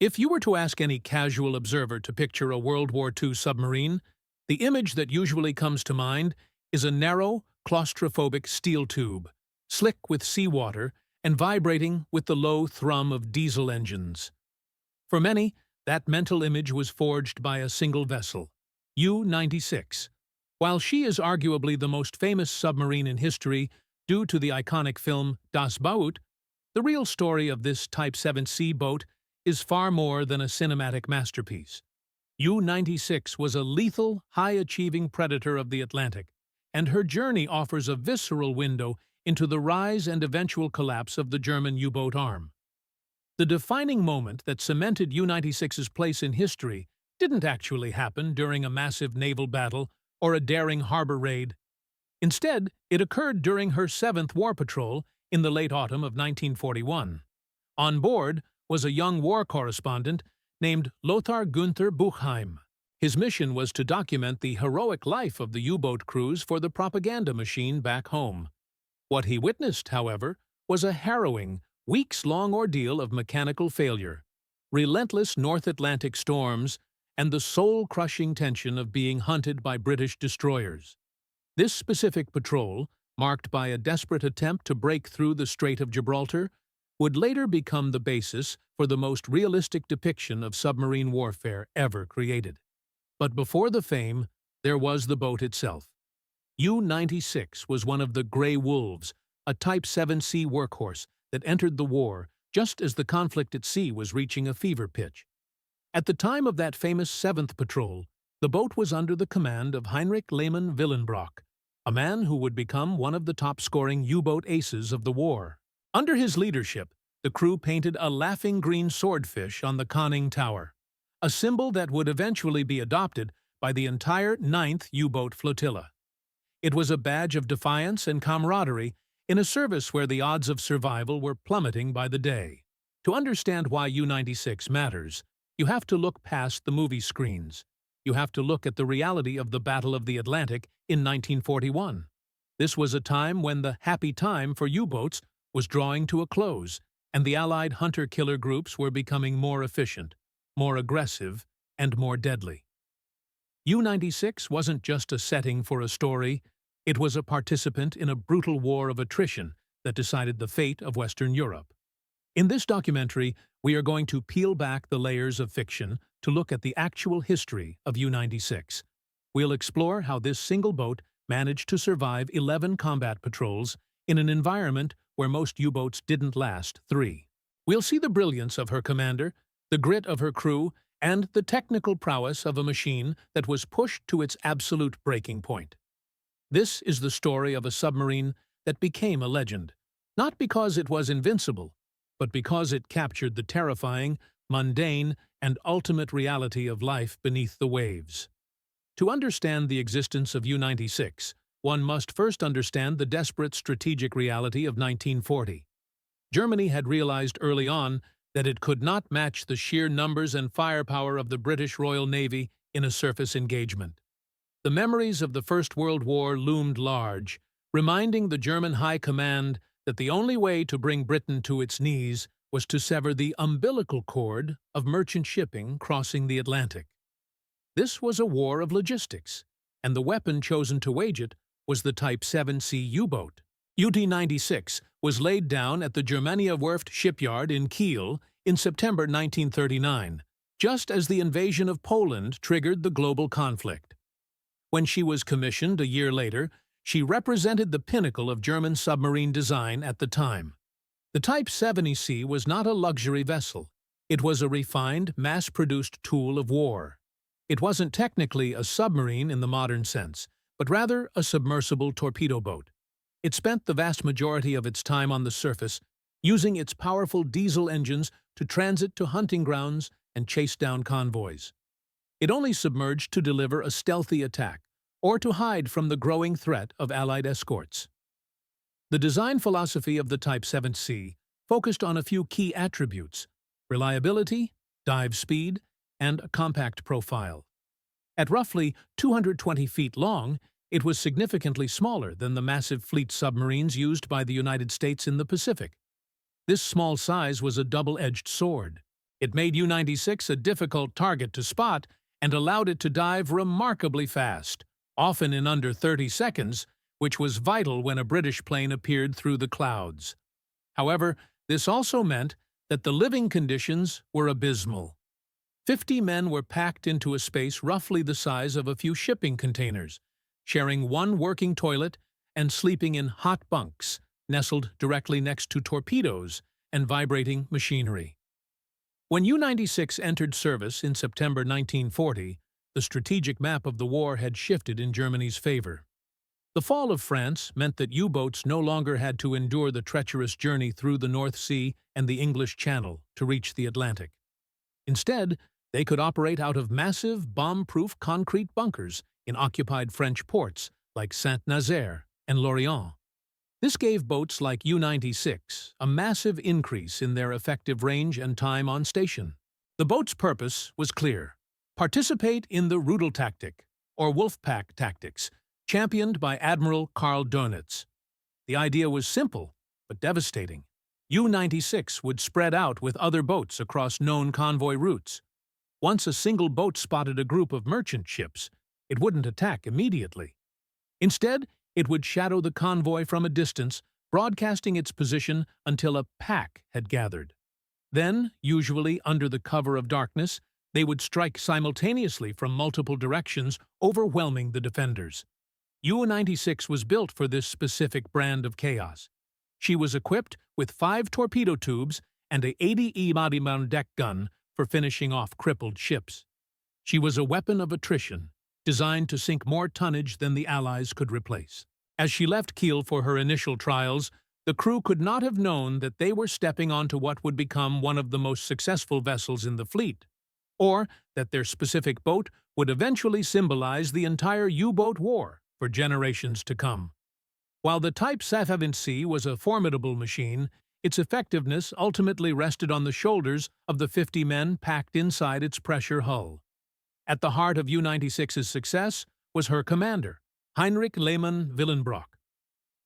If you were to ask any casual observer to picture a World War II submarine, the image that usually comes to mind is a narrow, claustrophobic steel tube, slick with seawater and vibrating with the low thrum of diesel engines. For many, that mental image was forged by a single vessel, U-96. While she is arguably the most famous submarine in history due to the iconic film Das Boot, the real story of this Type VIIC boat is far more than a cinematic masterpiece. U-96 was a lethal, high-achieving predator of the Atlantic, and her journey offers a visceral window into the rise and eventual collapse of the German U-boat arm. The defining moment that cemented U-96's place in history didn't actually happen during a massive naval battle or a daring harbor raid. Instead, it occurred during her 7th war patrol in the late autumn of 1941. On board was a young war correspondent named Lothar-Günther Buchheim. His mission was to document the heroic life of the U-boat crews for the propaganda machine back home. What he witnessed, however, was a harrowing, weeks-long ordeal of mechanical failure, relentless North Atlantic storms, and the soul-crushing tension of being hunted by British destroyers. This specific patrol, marked by a desperate attempt to break through the Strait of Gibraltar, would later become the basis for the most realistic depiction of submarine warfare ever created. But before the fame, there was the boat itself. U-96 was one of the Grey Wolves, a Type VIIC workhorse that entered the war just as the conflict at sea was reaching a fever pitch. At the time of that famous 7th patrol, the boat was under the command of Heinrich Lehmann-Willenbrock, a man who would become one of the top-scoring U-boat aces of the war. Under his leadership, the crew painted a laughing green swordfish on the conning tower, a symbol that would eventually be adopted by the entire 9th U-boat flotilla. It was a badge of defiance and camaraderie in a service where the odds of survival were plummeting by the day. To understand why U-96 matters, you have to look past the movie screens. You have to look at the reality of the Battle of the Atlantic in 1941. This was a time when the happy time for U-boats was drawing to a close, and the Allied hunter-killer groups were becoming more efficient, more aggressive, and more deadly. U-96 wasn't just a setting for a story, it was a participant in a brutal war of attrition that decided the fate of Western Europe. In this documentary, we are going to peel back the layers of fiction to look at the actual history of U-96. We'll explore how this single boat managed to survive 11 combat patrols in an environment where most U-boats didn't last 3. We'll see the brilliance of her commander, the grit of her crew, and the technical prowess of a machine that was pushed to its absolute breaking point. This is the story of a submarine that became a legend, not because it was invincible, but because it captured the terrifying, mundane, and ultimate reality of life beneath the waves. To understand the existence of U-96, one must first understand the desperate strategic reality of 1940. Germany had realized early on that it could not match the sheer numbers and firepower of the British Royal Navy in a surface engagement. The memories of the First World War loomed large, reminding the German High Command that the only way to bring Britain to its knees was to sever the umbilical cord of merchant shipping crossing the Atlantic. This was a war of logistics, and the weapon chosen to wage it was the Type VIIC U-boat. UT-96 was laid down at the Germaniawerft shipyard in Kiel in September 1939, just as the invasion of Poland triggered the global conflict. When she was commissioned a year later, she represented the pinnacle of German submarine design at the time. The Type VIIC was not a luxury vessel. It was a refined, mass-produced tool of war. It wasn't technically a submarine in the modern sense, but rather a submersible torpedo boat. It spent the vast majority of its time on the surface, using its powerful diesel engines to transit to hunting grounds and chase down convoys. It only submerged to deliver a stealthy attack, or to hide from the growing threat of Allied escorts. The design philosophy of the Type VIIC focused on a few key attributes: reliability, dive speed, and a compact profile. At roughly 220 feet long, it was significantly smaller than the massive fleet submarines used by the United States in the Pacific. This small size was a double-edged sword. It made U-96 a difficult target to spot and allowed it to dive remarkably fast, often in under 30 seconds, which was vital when a British plane appeared through the clouds. However, this also meant that the living conditions were abysmal. 50 men were packed into a space roughly the size of a few shipping containers, sharing one working toilet and sleeping in hot bunks, nestled directly next to torpedoes and vibrating machinery. When U-96 entered service in September 1940, the strategic map of the war had shifted in Germany's favor. The fall of France meant that U-boats no longer had to endure the treacherous journey through the North Sea and the English Channel to reach the Atlantic. Instead, they could operate out of massive, bomb-proof concrete bunkers in occupied French ports like Saint-Nazaire and Lorient. This gave boats like U-96 a massive increase in their effective range and time on station. The boat's purpose was clear: participate in the Rudel tactic, or Wolfpack tactics, championed by Admiral Karl Dönitz. The idea was simple, but devastating. U-96 would spread out with other boats across known convoy routes. Once a single boat spotted a group of merchant ships, it wouldn't attack immediately. Instead, it would shadow the convoy from a distance, broadcasting its position until a pack had gathered. Then, usually under the cover of darkness, they would strike simultaneously from multiple directions, overwhelming the defenders. U-96 was built for this specific brand of chaos. She was equipped with 5 torpedo tubes and a 80 body-mount deck gun for finishing off crippled ships. She was a weapon of attrition, designed to sink more tonnage than the Allies could replace. As she left Kiel for her initial trials, the crew could not have known that they were stepping onto what would become one of the most successful vessels in the fleet, or that their specific boat would eventually symbolize the entire U-boat war for generations to come. While the Type VIIC was a formidable machine, its effectiveness ultimately rested on the shoulders of the 50 men packed inside its pressure hull. At the heart of U-96's success was her commander, Heinrich Lehmann-Willenbrock.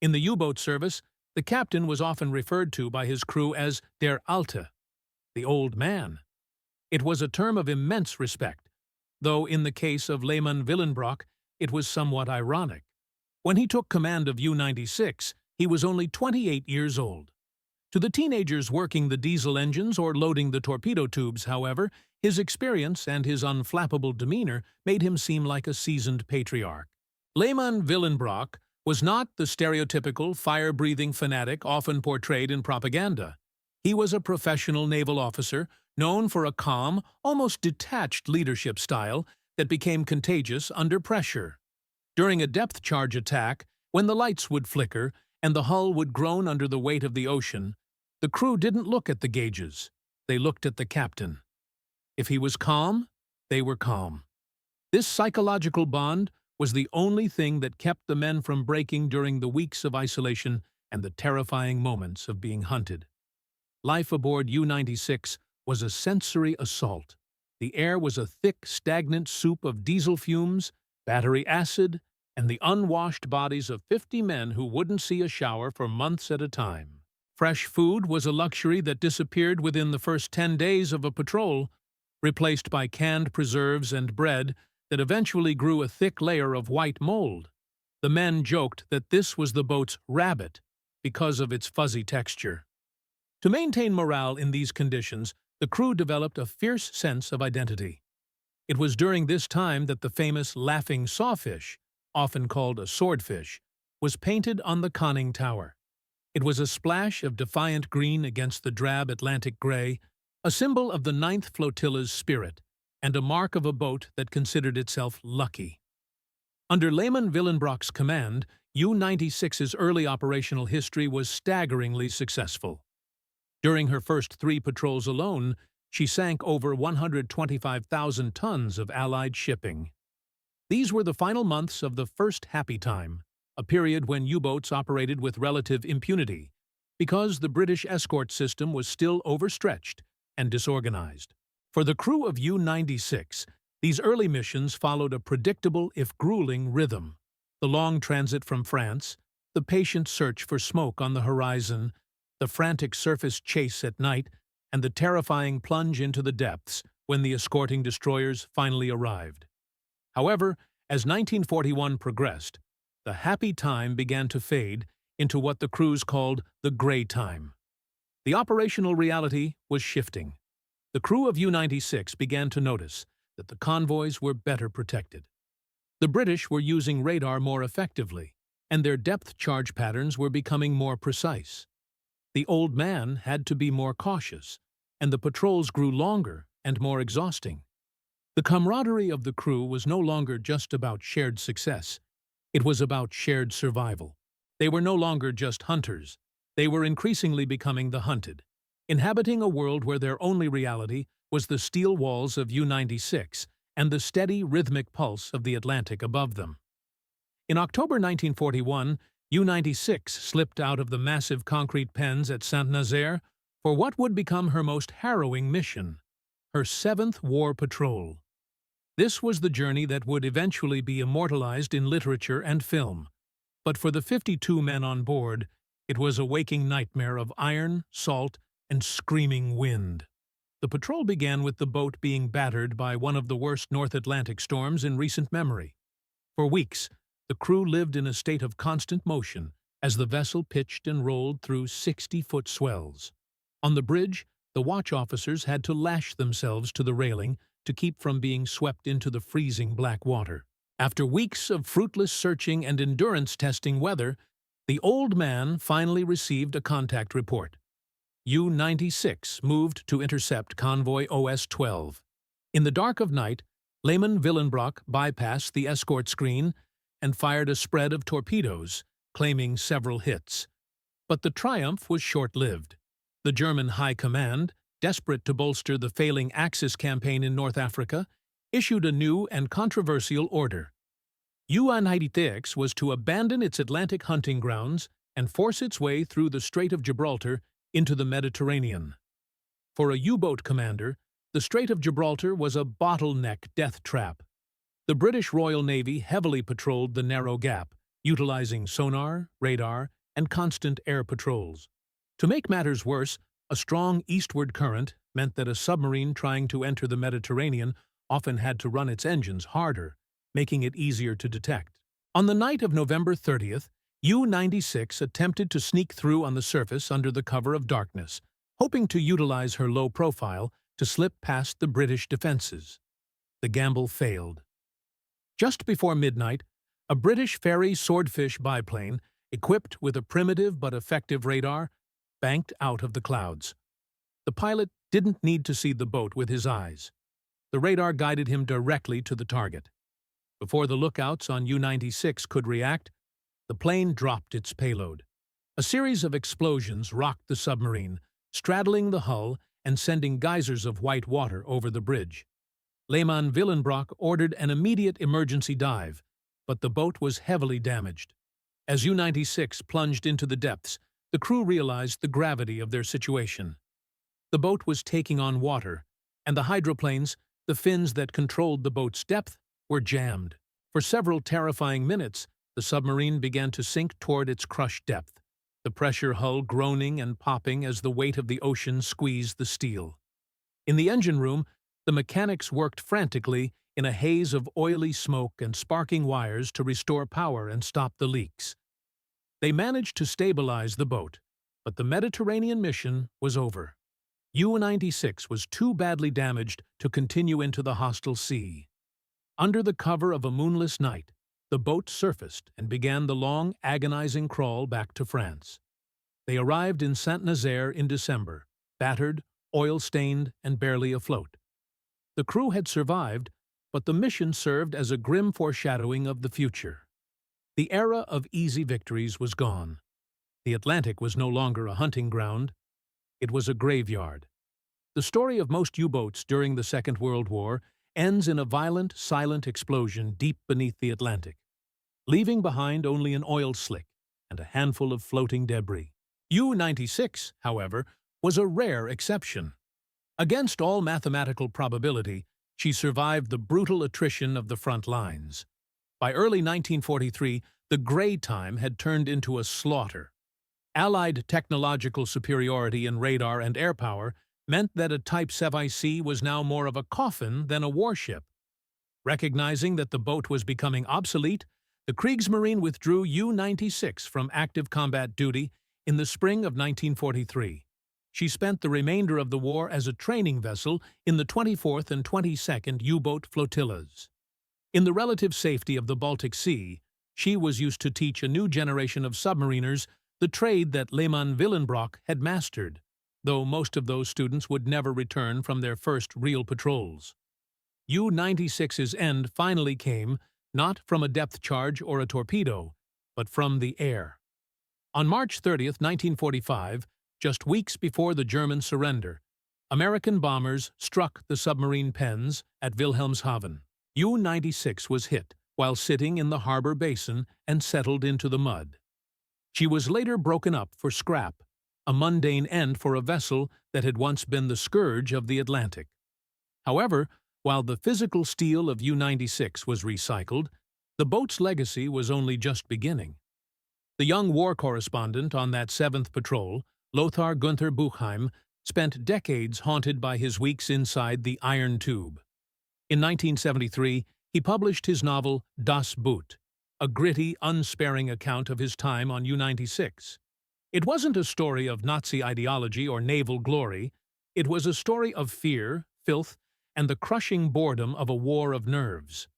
In the U-boat service, the captain was often referred to by his crew as der Alte, the old man. It was a term of immense respect, though in the case of Lehmann-Willenbrock, it was somewhat ironic. When he took command of U-96, he was only 28 years old. To the teenagers working the diesel engines or loading the torpedo tubes, however, his experience and his unflappable demeanor made him seem like a seasoned patriarch. Lehmann-Willenbrock was not the stereotypical fire-breathing fanatic often portrayed in propaganda. He was a professional naval officer known for a calm, almost detached leadership style that became contagious under pressure. During a depth charge attack, when the lights would flicker and the hull would groan under the weight of the ocean, the crew didn't look at the gauges. They looked at the captain. If he was calm, they were calm. This psychological bond was the only thing that kept the men from breaking during the weeks of isolation and the terrifying moments of being hunted. Life aboard U-96 was a sensory assault. The air was a thick, stagnant soup of diesel fumes, battery acid, and the unwashed bodies of 50 men who wouldn't see a shower for months at a time. Fresh food was a luxury that disappeared within the first 10 days of a patrol, replaced by canned preserves and bread that eventually grew a thick layer of white mold. The men joked that this was the boat's rabbit because of its fuzzy texture. To maintain morale in these conditions, the crew developed a fierce sense of identity. It was during this time that the famous laughing sawfish, often called a swordfish, was painted on the conning tower. It was a splash of defiant green against the drab Atlantic gray, a symbol of the 9th Flotilla's spirit, and a mark of a boat that considered itself lucky. Under Lehmann-Willenbrock's command, U-96's early operational history was staggeringly successful. During her first 3 patrols alone, she sank over 125,000 tons of Allied shipping. These were the final months of the first happy time, a period when U-boats operated with relative impunity, because the British escort system was still overstretched and disorganized. For the crew of U-96, these early missions followed a predictable if grueling rhythm. The long transit from France, the patient search for smoke on the horizon, the frantic surface chase at night, and the terrifying plunge into the depths when the escorting destroyers finally arrived. However, as 1941 progressed, the happy time began to fade into what the crews called the gray time. The operational reality was shifting. The crew of U-96 began to notice that the convoys were better protected. The British were using radar more effectively, and their depth charge patterns were becoming more precise. The old man had to be more cautious, and the patrols grew longer and more exhausting. The camaraderie of the crew was no longer just about shared success. It was about shared survival. They were no longer just hunters. They were increasingly becoming the hunted, inhabiting a world where their only reality was the steel walls of U-96 and the steady, rhythmic pulse of the Atlantic above them. In October 1941, U-96 slipped out of the massive concrete pens at Saint-Nazaire for what would become her most harrowing mission, her 7th War Patrol. This was the journey that would eventually be immortalized in literature and film. But for the 52 men on board, it was a waking nightmare of iron, salt, and screaming wind. The patrol began with the boat being battered by one of the worst North Atlantic storms in recent memory. For weeks, the crew lived in a state of constant motion as the vessel pitched and rolled through 60-foot swells. On the bridge, the watch officers had to lash themselves to the railing to keep from being swept into the freezing black water. After weeks of fruitless searching and endurance-testing weather, the old man finally received a contact report. U-96 moved to intercept convoy OS-12. In the dark of night, Lehmann-Willenbrock bypassed the escort screen and fired a spread of torpedoes, claiming several hits. But the triumph was short-lived. The German High Command, desperate to bolster the failing Axis campaign in North Africa, issued a new and controversial order. U-96 was to abandon its Atlantic hunting grounds and force its way through the Strait of Gibraltar into the Mediterranean. For a U-boat commander, the Strait of Gibraltar was a bottleneck death trap. The British Royal Navy heavily patrolled the narrow gap, utilizing sonar, radar, and constant air patrols. To make matters worse, a strong eastward current meant that a submarine trying to enter the Mediterranean often had to run its engines harder, making it easier to detect. On the night of November 30th, U-96 attempted to sneak through on the surface under the cover of darkness, hoping to utilize her low profile to slip past the British defenses. The gamble failed. Just before midnight, a British Fairey Swordfish biplane, equipped with a primitive but effective radar, banked out of the clouds. The pilot didn't need to see the boat with his eyes. The radar guided him directly to the target. Before the lookouts on U-96 could react, the plane dropped its payload. A series of explosions rocked the submarine, straddling the hull and sending geysers of white water over the bridge. Lehmann-Willenbrock ordered an immediate emergency dive, but the boat was heavily damaged. As U-96 plunged into the depths, the crew realized the gravity of their situation. The boat was taking on water, and the hydroplanes, the fins that controlled the boat's depth, were jammed. For several terrifying minutes, the submarine began to sink toward its crushed depth, the pressure hull groaning and popping as the weight of the ocean squeezed the steel. In the engine room, the mechanics worked frantically in a haze of oily smoke and sparking wires to restore power and stop the leaks. They managed to stabilize the boat, but the Mediterranean mission was over. U-96 was too badly damaged to continue into the hostile sea. Under the cover of a moonless night, the boat surfaced and began the long, agonizing crawl back to France. They arrived in Saint-Nazaire in December, battered, oil-stained, and barely afloat. The crew had survived, but the mission served as a grim foreshadowing of the future. The era of easy victories was gone. The Atlantic was no longer a hunting ground. It was a graveyard. The story of most U-boats during the Second World War ends in a violent, silent explosion deep beneath the Atlantic, leaving behind only an oil slick and a handful of floating debris. U-96, however, was a rare exception. Against all mathematical probability, she survived the brutal attrition of the front lines. By early 1943, the gray time had turned into a slaughter. Allied technological superiority in radar and air power meant that a Type VIIC was now more of a coffin than a warship. Recognizing that the boat was becoming obsolete, the Kriegsmarine withdrew U-96 from active combat duty in the spring of 1943. She spent the remainder of the war as a training vessel in the 24th and 22nd U-boat flotillas. In the relative safety of the Baltic Sea, she was used to teach a new generation of submariners the trade that Lehmann-Willenbrock had mastered, though most of those students would never return from their first real patrols. U-96's end finally came not from a depth charge or a torpedo, but from the air. On March 30, 1945, just weeks before the German surrender, American bombers struck the submarine pens at Wilhelmshaven. U-96 was hit while sitting in the harbor basin and settled into the mud. She was later broken up for scrap, a mundane end for a vessel that had once been the scourge of the Atlantic. However, while the physical steel of U-96 was recycled, the boat's legacy was only just beginning. The young war correspondent on that 7th patrol, Lothar-Günther Buchheim, spent decades haunted by his weeks inside the iron tube. In 1973, he published his novel Das Boot, a gritty, unsparing account of his time on U-96. It wasn't a story of Nazi ideology or naval glory. It was a story of fear, filth, and the crushing boredom of a war of nerves.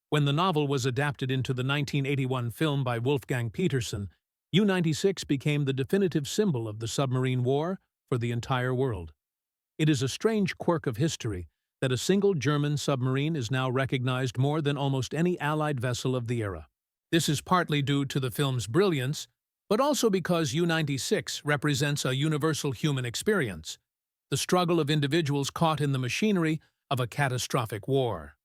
When the novel was adapted into the 1981 film by Wolfgang Petersen, U-96 became the definitive symbol of the submarine war for the entire world. It is a strange quirk of history that a single German submarine is now recognized more than almost any Allied vessel of the era. This is partly due to the film's brilliance, but also because U-96 represents a universal human experience, the struggle of individuals caught in the machinery of a catastrophic war.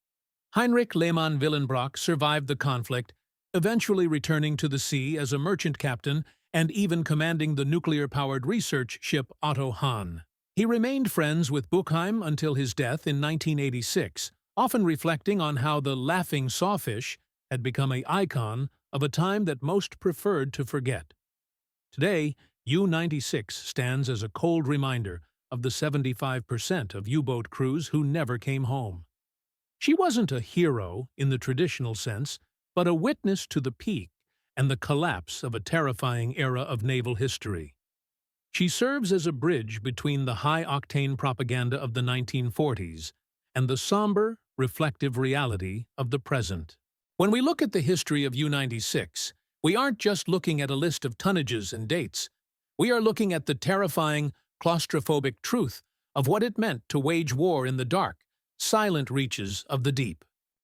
Heinrich Lehmann-Willenbrock survived the conflict, eventually returning to the sea as a merchant captain and even commanding the nuclear-powered research ship Otto Hahn. He remained friends with Buchheim until his death in 1986, often reflecting on how the laughing sawfish had become an icon of a time that most preferred to forget. Today, U-96 stands as a cold reminder of the 75% of U-boat crews who never came home. She wasn't a hero in the traditional sense, but a witness to the peak and the collapse of a terrifying era of naval history. She serves as a bridge between the high-octane propaganda of the 1940s and the somber, reflective reality of the present. When we look at the history of U-96, we aren't just looking at a list of tonnages and dates. We are looking at the terrifying, claustrophobic truth of what it meant to wage war in the dark, silent reaches of the deep.